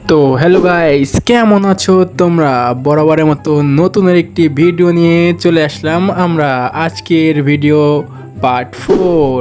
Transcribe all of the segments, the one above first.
তো hello guys, কেমন আছো তোমরা? বরাবরের মতো নতুনের একটি ভিডিও নিয়ে চলে আসলাম আমরা। আজকের ভিডিও পার্ট 4।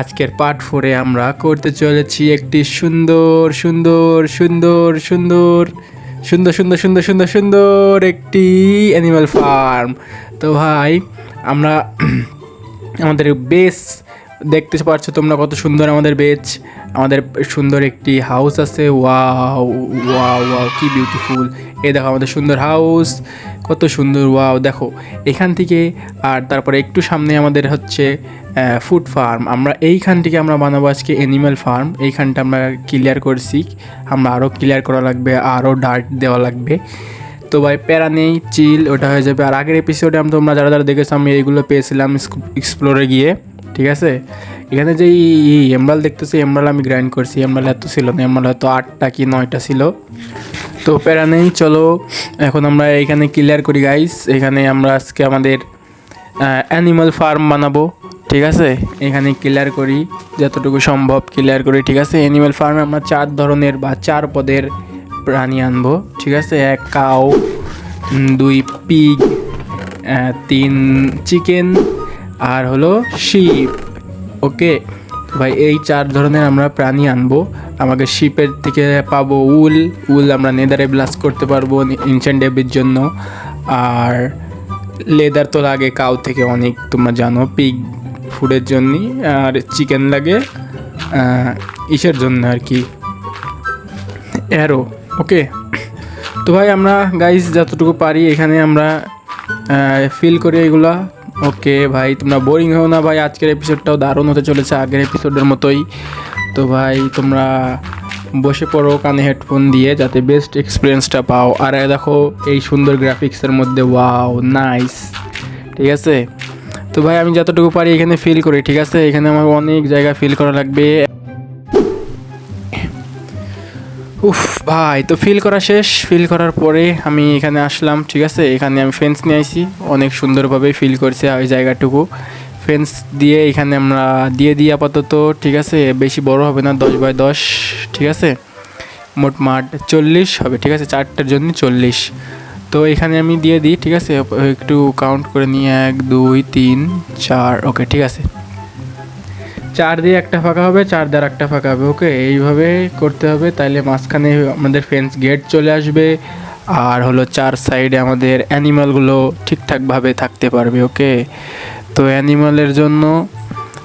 আজকের পার্ট 4-এ আমরা করতে চলেছি একটি সুন্দর সুন্দর সুন্দর সুন্দর সুন্দর সুন্দর সুন্দর সুন্দর সুন্দর একটি অ্যানিমাল ফার্ম। তো ভাই আমরা আমাদের বেস দেখতে পাচ্ছ তোমরা, কত সুন্দর আমাদের বেচ। আমাদের সুন্দর একটি হাউস আছে। ওয়াও ওয়াও ওয়াও, কি বিউটিফুল! এই দেখো আমাদের সুন্দর হাউস, কত সুন্দর! ওয়াও, দেখো এখান থেকে। আর তারপরে একটু সামনে আমাদের হচ্ছে ফুড ফার্ম। আমরা এইখান থেকে আমরা বানাবো আজকে অ্যানিম্যাল ফার্ম। এইখানটা আমরা ক্লিয়ার করছি, আমরা আরও ক্লিয়ার করা লাগবে, আরও ডার্ট দেওয়া লাগবে। তো ভাই প্যারা নেই, চিল, ওটা হয়ে যাবে। আর আগের এপিসোডে তোমরা যারা যারা দেখেছো, আমি এইগুলো পেয়েছিলাম এক্সপ্লোরে গিয়ে, ঠিক আছে। এখানে যে এমরাল দেখতেছি, এমরাল আমি গ্রাইন্ড করছি। এমরাল এত ছিল না, এমরাল হয়তো 8টা কি 9টা ছিল। তো প্যারা নেই, চলো এখন আমরা এখানে ক্লিয়ার করি গাইস। এখানে আমরা আজকে আমাদের অ্যানিমাল ফার্ম বানাবো, ঠিক আছে। এখানে ক্লিয়ার করি, যতটুকু সম্ভব ক্লিয়ার করি, ঠিক আছে। অ্যানিমাল ফার্মে আমরা 4 ধরনের বা 4 পদের প্রাণী আনবো, ঠিক আছে। 1 কাউ, 2 পিগ, 3 চিকেন, আর হলো শিপ। ওকে ভাই, এই 4 ধরনের আমরা প্রাণী আনবো। আমাকে শিপের থেকে পাবো উল আমরা নেদারে ব্লাস্ট করতে পারবো এনশান্ট ডেবির জন্য। আর লেদার তো লাগে কাউ থেকে অনেক, তোমরা জানো, পিগ ফুডের জন্য। আর চিকেন লাগে ইসের জন্য আর কি, অ্যারো। ওকে, তো ভাই আমরা গাইস যতটুকু পারি এখানে আমরা ফিল করি এগুলা। ওকে ভাই, তোমরা বোরিং হও না ভাই, আজকের এপিসোডটাও দারুণ হতে চলেছে আগের এপিসোডের মতোই। তো ভাই তোমরা বসে পড়ো কানে হেডফোন দিয়ে, যাতে বেস্ট এক্সপিরিয়েন্সটা পাও। আর দেখো এই সুন্দর গ্রাফিক্সের মধ্যে, ওয়াও নাইস, ঠিক আছে। তো ভাই আমি যতটুকু পারি এখানে ফিল করি, ঠিক আছে। এখানে আমার অনেক জায়গা ফিল করা লাগবে। উফ ভাই, তো ফিল করা শেষ। ফিল করার পরে আমি এখানে আসলাম, ঠিক আছে। এখানে আমি ফেন্স নিয়ে আসি, অনেক সুন্দরভাবে ফিল করছে ওই জায়গাটুকু। ফেন্স দিয়ে এখানে আমরা দিয়ে দিই আপাতত, ঠিক আছে। বেশি বড় হবে না, 10x10, ঠিক আছে। মোট মাঠ 40 হবে, ঠিক আছে। 4টার জন্য 40। তো এখানে আমি দিয়ে দিই, ঠিক আছে। একটু কাউন্ট করে নিই, 1 2 3 4। ওকে, ঠিক আছে। 4 দিয়ে একটা ফাঁকা হবে, 4 দিয়ে একটা ফাঁকা হবে। ওকে, এইভাবে করতে হবে, তাইলে মাঝখানে আমাদের ফেন্স গেট চলে আসবে। আর হলো 4 সাইডে আমাদের অ্যানিমালগুলো ঠিকঠাকভাবে থাকতে পারবে। ওকে, তো অ্যানিমালের জন্য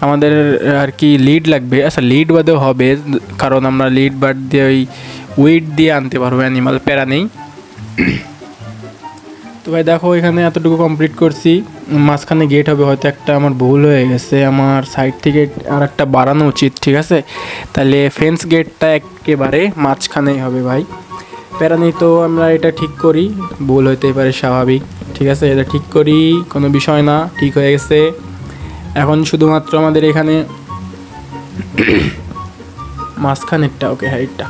আমাদের আর কি লিড লাগবে। আচ্ছা, লিড বাদেও হবে, কারণ আমরা লিড বাদ দিয়ে ওই উইড দিয়ে আনতে পারবো অ্যানিমাল, প্যারা নেই। তো ভাই দেখো এখানে এতটুকু কমপ্লিট করছি। মাঝখানে গেট হবে, হয়তো একটা আমার ভুল হয়ে গেছে, আমার সাইড থেকে আর একটা বাড়ানো উচিত, ঠিক আছে। তাহলে ফেন্স গেটটা একেবারে মাঝখানেই হবে ভাই, প্যারা নেই। তো আমরা এটা ঠিক করি, ভুল হইতেই পারে, স্বাভাবিক, ঠিক আছে। এটা ঠিক করি, কোনো বিষয় না, ঠিক হয়ে গেছে। এখন শুধুমাত্র আমাদের এখানে মাঝখানেরটা, ওকে হ্যাঁ, এটা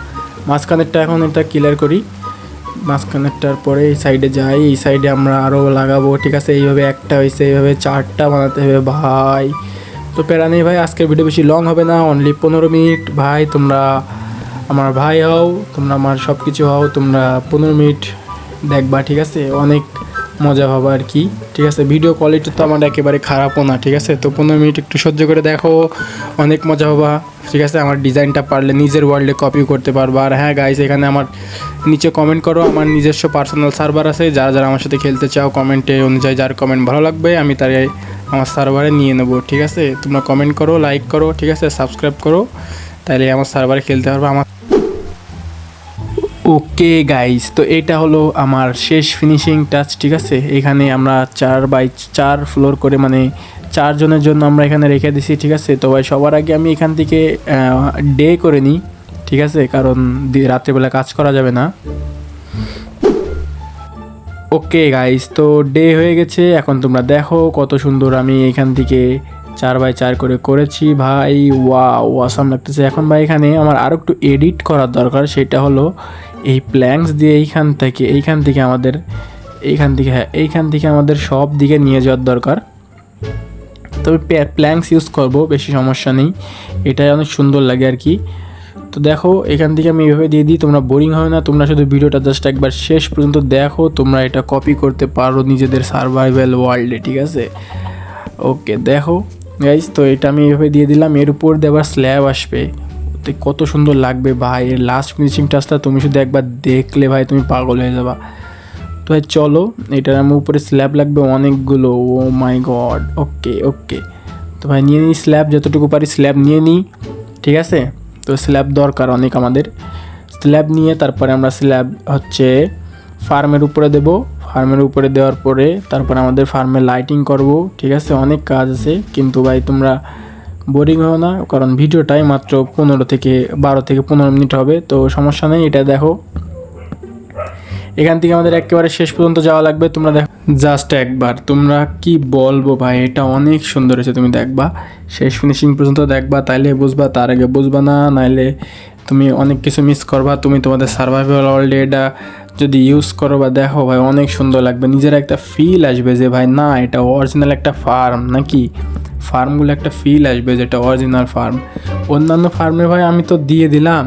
মাঝখানেরটা, এখন এটা ক্লিয়ার করি। মাঝখানেরটার পরে এই সাইডে যাই, এই সাইডে আমরা আরও লাগাবো, ঠিক আছে। এইভাবে একটা হয়েছে, এইভাবে 4টা বানাতে হবে ভাই। তো প্যারা নেই ভাই, আজকের ভিডিও বেশি লং হবে না, অনলি 15 মিনিট। ভাই তোমরা আমার ভাই হও, তোমরা আমার সব কিছু হও, তোমরা 15 মিনিট দেখবা, ঠিক আছে। অনেক মজা হবে আর কি, ঠিক আছে। ভিডিও কোয়ালিটি তো আমার একেবারে খারাপও না, ঠিক আছে। তো 15 মিনিট একটু সহ্য করে দেখো, অনেক মজা হবা, ঠিক আছে। আমার ডিজাইনটা পারলে নিজের ওয়ার্ল্ডে কপি করতে পারবা। আর হ্যাঁ গাইস, এখানে আমার নিচে কমেন্ট করো, আমার নিজস্ব পার্সোনাল সার্ভার আছে, যারা যারা আমার সাথে খেলতে চাও কমেন্টে অনুযায়ী যার কমেন্ট ভালো লাগবে আমি তার আমার সার্ভারে নিয়ে নেবো, ঠিক আছে। তোমরা কমেন্ট করো, লাইক করো, ঠিক আছে, সাবস্ক্রাইব করো, তাহলে আমার সার্ভারে খেলতে পারবে আমার। ওকে গাইস, তো এটা হলো আমার শেষ ফিনিশিং টাচ, ঠিক আছে। এখানে আমরা 4x4 ফ্লোর করে, মানে 4 জনের জন্য আমরা এখানে রেখে দিছি, ঠিক আছে। তো ভাই সবার আগে আমি এখান থেকে ডে করে নিই, ঠিক আছে, কারণ রাত্রেবেলা কাজ করা যাবে না। ওকে গাইস, তো ডে হয়ে গেছে। এখন তোমরা দেখো কত সুন্দর আমি এখান থেকে 4x4 করে করেছি ভাই। ওয়াও, ওয়াসাম লাগতেছে। এখন ভাই এখানে আমার আরও একটু এডিট করার দরকার, সেটা হলো এই প্ল্যাঙ্কস দিয়ে এইখান থেকে আমাদের এইখান থেকে আমাদের সব দিকে নিয়ে যাওয়ার দরকার। তবে প্ল্যাঙ্কস ইউজ করব, বেশি সমস্যা নেই, এটাই অনেক সুন্দর লাগে আর কি। তো দেখো এখান থেকে আমি এইভাবে দিয়ে দিই, তোমরা বোরিং হয় না, তোমরা শুধু ভিডিওটা জাস্ট একবার শেষ পর্যন্ত দেখো, তোমরা এটা কপি করতে পারো নিজেদের সার্ভাইভাল ওয়ার্ল্ডে, ঠিক আছে। ওকে দেখো গাইস, তো এটা আমি এইভাবে দিয়ে দিলাম, এর উপর দিয়ে আবার স্ল্যাব আসবে, তো কত সুন্দর লাগবে ভাই। এর লাস্ট ফিনিশিং টাচটা তুমি শুধু একবার দেখলে ভাই তুমি পাগল হয়ে যাবা। তো ভাই চলো, এটার আমার উপরে স্ল্যাব লাগবে অনেকগুলো, ও মাই গড। ওকে ওকে, তো ভাই নিয়ে নিই স্ল্যাব, যতটুকু পারি স্ল্যাব নিয়ে নিই, ঠিক আছে। তো স্ল্যাব দরকার অনেক আমাদের, স্ল্যাব নিয়ে তারপরে আমরা স্ল্যাব হচ্ছে ফার্মের উপরে দেব, ফার্মের উপরে দেওয়ার পরে তারপরে আমাদের ফার্মে লাইটিং করব, ঠিক আছে। অনেক কাজ আছে, কিন্তু ভাই তোমরা বোরিং হও না, কারণ ভিডিওটাই মাত্র 12 থেকে 15 মিনিট হবে, তো সমস্যা নেই। এটা দেখো এখান থেকে আমাদের একেবারে শেষ পর্যন্ত যাওয়া লাগবে, তোমরা দেখো জাস্ট একবার, তোমরা কি বলবো ভাই, এটা অনেক সুন্দর হয়েছে, তুমি দেখবা শেষ ফিনিশিং পর্যন্ত দেখবা, তাইলে বুঝবা, তার আগে বুঝবা না, নাইলে তুমি অনেক কিছু মিস করবা। তুমি তোমাদের সার্ভাইভাল ওয়ার্ল্ডে এটা যদি ইউজ করো বা দেখো ভাই অনেক সুন্দর লাগবে, নিজের একটা ফিল আসবে যে ভাই না এটা অরিজিনাল একটা ফার্ম, নাকি ফার্মগুলো একটা ফিল আসবে যেটা অরিজিনাল ফার্ম। অন্যান্য ফার্মে ভাই আমি তো দিয়ে দিলাম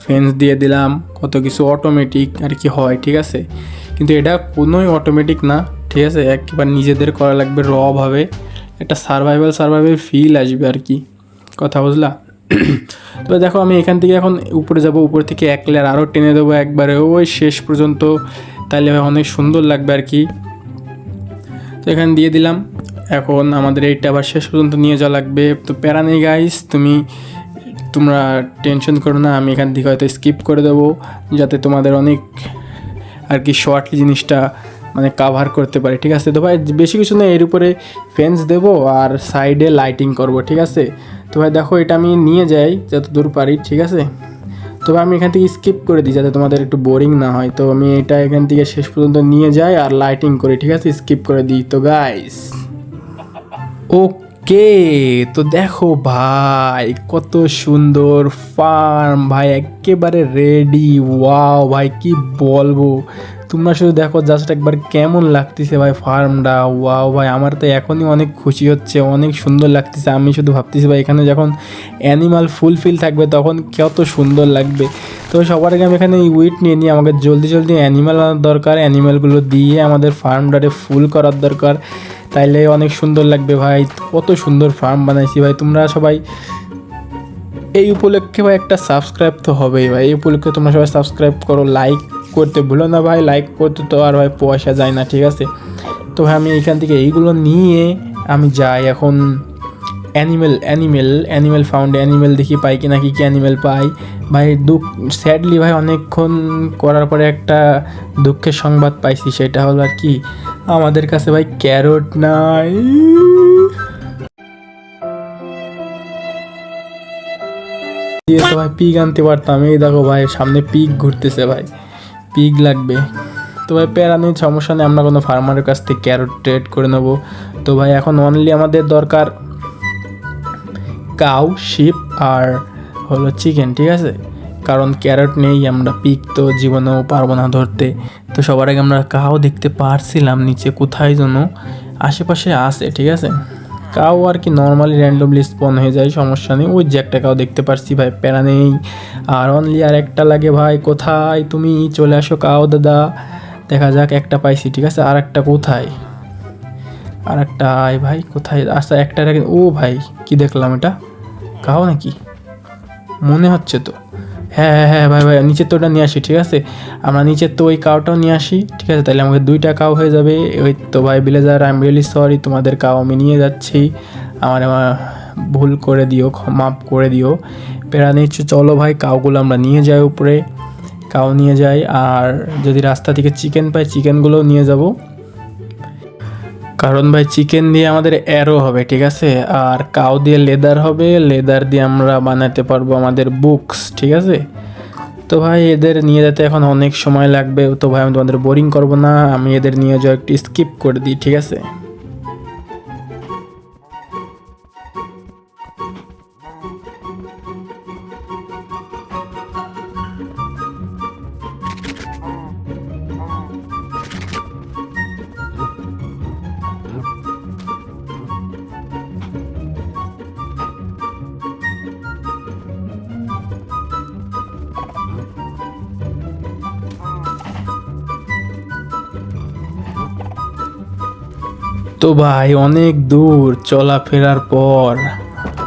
ফেন্স দিয়ে দিলাম, কত কিছু অটোমেটিক আর কি হয়, ঠিক আছে, কিন্তু এটা কোনোই অটোমেটিক না, ঠিক আছে। একবার নিজেদের করা লাগবে রভাবে, একটা সার্ভাইভাল ফিল আসবে আর কি, কথা বুঝলা। তো দেখো আমি এখান থেকে এখন উপরে যাব, উপর থেকে এক লেয়ার আরও টেনে দেবো একবারে ওই শেষ পর্যন্ত, তাহলে অনেক সুন্দর লাগবে আর কি। তো এখানে দিয়ে দিলাম, এখন আমাদের এইটা আবার শেষ পর্যন্ত নিয়ে যাওয়া লাগবে। তো প্যারা নেই গাইস, তোমরা টেনশন করো না, আমি এখান থেকে হয়তো স্কিপ করে দেবো, যাতে তোমাদের অনেক আর কি শর্টলি জিনিসটা মানে কাভার করতে পারে, ঠিক আছে। তো ভাই বেশি কিছু না, এর উপরে ফেন্স দেবো আর সাইডে লাইটিং করব, ঠিক আছে। তো ভাই দেখো এটা আমি নিয়ে যাই যত দূর পারি, ঠিক আছে। তো ভাই আমি এখান থেকে স্কিপ করে দিই যাতে তোমাদের একটু বোরিং না হয়, তো আমি এটা এখান থেকে শেষ পর্যন্ত নিয়ে যাই আর লাইটিং করি, ঠিক আছে, স্কিপ করে দিই। তো গাইস ওকে, তো দেখো ভাই কত সুন্দর ফার্ম ভাই, একেবারে রেডি। ওয়াও ভাই কি বলবো, তোমরা শুধু দেখো জাস্ট একবার কেমন লাগতেছে ভাই ফার্মটা। ওয়াও ভাই আমার তো এখনই অনেক খুশি হচ্ছে, অনেক সুন্দর লাগতেছে। আমি শুধু ভাবতেছি ভাই এখানে যখন অ্যানিমাল ফুলফিল থাকবে তখন কত সুন্দর লাগবে। তো সবার আগে আমি এখানে উইট নিয়ে নিই, আমাকে জলদি অ্যানিমাল আনার দরকার, অ্যানিমালগুলো দিয়ে আমাদের ফার্মটারে ফুল করার দরকার, তাইলে অনেক সুন্দর লাগবে ভাই। কত সুন্দর ফার্ম বানাইছি ভাই, তোমরা সবাই এই উপলক্ষে ভাই একটা সাবস্ক্রাইব তো হবেই ভাই, এই উপলক্ষে তোমরা সবাই সাবস্ক্রাইব করো, লাইক করতে ভুলো না ভাই, লাইক করতে তো আর ভাই পয়সা যায় না, ঠিক আছে। তো ভাই আমি এইখান থেকে এইগুলো নিয়ে আমি যাই এখন অ্যানিমেল ফাউন্ড, অ্যানিমেল দেখি পাই কি নাকি, কি অ্যানিমেল পাই ভাই। স্যাডলি ভাই অনেকক্ষণ করার পরে একটা দুঃখের সংবাদ পাইছি, সেটা হলো আর কি আমাদের কাছে ভাই ক্যারট নাই। দিয়ে তো ভাই পিগ আনতে পারতাম, এই দেখো ভাই সামনে পিগ ঘুরতেছে ভাই, পিগ লাগবে। তো ভাই প্যারা নেই, সমস্যা নেই, আমরা কোনো ফার্মারের কাছ থেকে ক্যারট ট্রেড করে নেবো। তো ভাই এখন অনলি আমাদের দরকার কাউ, শিপ আর হলো চিকেন, ঠিক আছে, কারণ ক্যারট নেই, আমরা পিক তো জীবনেও পারবো না ধরতে। তো সবার আগে আমরা কাউ দেখতে পারছিলাম নিচে কোথায় যেন আশেপাশে আছে, ঠিক আছে। কাউ আর কি নর্মালি র্যান্ডমলি স্পন হয়ে যায়, সমস্যা নেই। ওই যে একটা কাউ দেখতে পারছি ভাই, প্যারা নেই। আর অনলি আর একটা লাগে ভাই, কোথায় তুমি চলে আসো কাউ দাদা, দেখা যাক একটা পাইছি, ঠিক আছে। আর একটা কোথায়, আর একটা আয় ভাই কোথায়, আচ্ছা একটা ও ভাই কি দেখলাম, এটা কাউ নাকি মনে হচ্ছে তো, হ্যাঁ ভাই নিচের তো ওটা নিয়ে আসি, ঠিক আছে। আমরা নিচের তো ওই কাউটাও নিয়ে আসি, ঠিক আছে, তাহলে আমাকে 2টা কাউ হয়ে যাবে। ওই তো ভাই villager, I am really sorry, তোমাদের কাউ আমি নিয়ে যাচ্ছি, আমার ভুল করে দিও, মাফ করে দিও, প্যারা নিচ্ছ। চলো ভাই কাউগুলো আমরা নিয়ে যাই উপরে, কাউ নিয়ে যাই, আর যদি রাস্তা থেকে চিকেন পাই চিকেনগুলোও নিয়ে যাব, কারণ ভাই চিকেন দিয়ে আমাদের অ্যারো হবে, ঠিক আছে, আর কাউ দিয়ে লেদার হবে, লেদার দিয়ে আমরা বানাতে পারবো আমাদের বুকস, ঠিক আছে। তো ভাই এদের নিয়ে যেতে এখন অনেক সময় লাগবে, তো ভাই আমি তোমাদের বোরিং করবো না, আমি এদের নিয়ে যাওয়া একটু স্কিপ করে দিই, ঠিক আছে। তো ভাই অনেক দূর চলাফেরার পর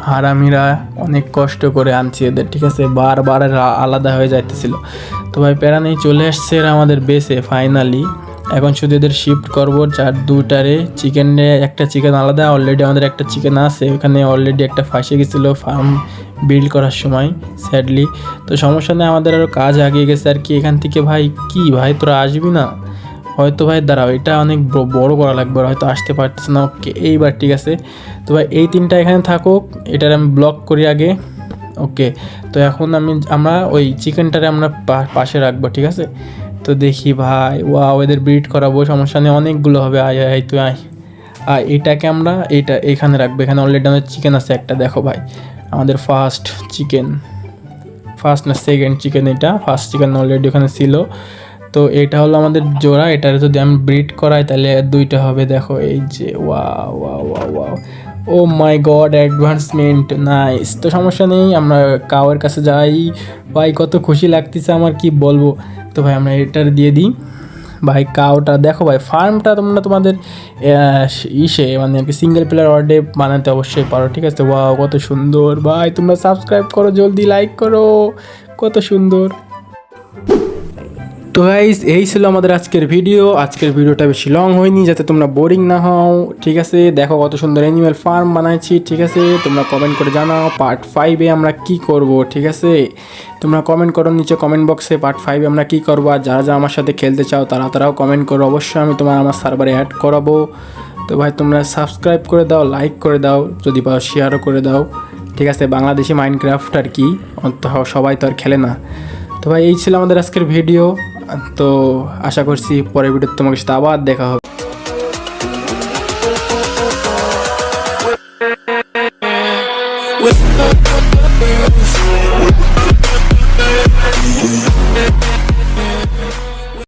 হারামিরা অনেক কষ্ট করে আনছি এদের, ঠিক আছে, বারবার আলাদা হয়ে যাইতেছিল। তো ভাই প্যারা নেই, চলে আসছে এরা আমাদের বেসে ফাইনালি। এখন শুধু এদের শিফট করবো দুটারে। চিকেনে একটা চিকেন আলাদা, অলরেডি আমাদের একটা চিকেন আছে ওখানে, অলরেডি একটা ফাঁসে গেছিলো ফার্ম বিল্ড করার সময় স্যাডলি। তো সমস্যা নেই, আমাদের আরও কাজ আগিয়ে গেছে আর কি। এখান থেকে ভাই কি ভাই তোরা আসবি না? হয়তো ভাই দাঁড়াও, এটা অনেক বড় করা লাগবে, হয়তো আসতে পারতেছে না। ওকে এইবার ঠিক আছে। তো ভাই এই তিনটা এখানে থাকুক, এটার আমি ব্লক করি আগে। ওকে, তো এখন আমরা ওই চিকেনটারে আমরা পাশে রাখবো, ঠিক আছে। তো দেখি ভাই, এদের ব্রিড করাবো, সমস্যা নেই, অনেকগুলো হবে। আয় আয় তুই আয়। আর এটাকে আমরা এখানে রাখবো। এখানে অলরেডি আমাদের চিকেন আছে একটা, দেখো ভাই আমাদের ফার্স্ট না সেকেন্ড চিকেন, এটা ফার্স্ট চিকেন অলরেডি ওখানে ছিল। তো এটা হলো আমাদের জোড়া, এটার যদি আমি ব্রিড করাই তাহলে দুইটা হবে। দেখো এই যে ওয়াও, ও মাই গড, অ্যাডভান্সমেন্ট নাইস। তো সমস্যা নেই, আমরা কাউয়ের কাছে যাই। ভাই কত খুশি লাগতেছে আমার, কি বলবো। তো ভাই আমরা এটার দিয়ে দিই। ভাই কাউটা দেখো ভাই, ফার্মটা তোমরা তোমাদের মানে আর কি সিঙ্গেল প্লেয়ার ওয়ার্ডে বানাতে অবশ্যই পারো, ঠিক আছে। কত সুন্দর ভাই, তোমরা সাবস্ক্রাইব করো, জলদি লাইক করো, কত সুন্দর। তো গাইস এই ছিল আমাদের আজকের ভিডিও। আজকের ভিডিওটা বেশি লং হয়নি, যাতে তোমরা বোরিং না হও, ঠিক আছে। দেখো কত সুন্দর অ্যানিম্যাল ফার্ম বানাইছি, ঠিক আছে। তোমরা কমেন্ট করে জানাও পার্ট 5-এ আমরা কি করব, ঠিক আছে। তোমরা কমেন্ট করো নিচে কমেন্ট বক্সে পার্ট 5-এ আমরা কি করবো। আর যারা আমার সাথে খেলতে চাও তারাও কমেন্ট করো, অবশ্যই আমি আমার সার্ভারে অ্যাড করাবো। তো ভাই তোমরা সাবস্ক্রাইব করে দাও, লাইক করে দাও, যদি পাও শেয়ারও করে দাও, ঠিক আছে। বাংলাদেশি মাইনক্রাফট আর কি, সবাই তো আর খেলে না। তো ভাই এই ছিল আমাদের আজকের ভিডিও। তো আশা করছি পরের ভিডিওতে তোমাদের সাথে আবার দেখা হবে।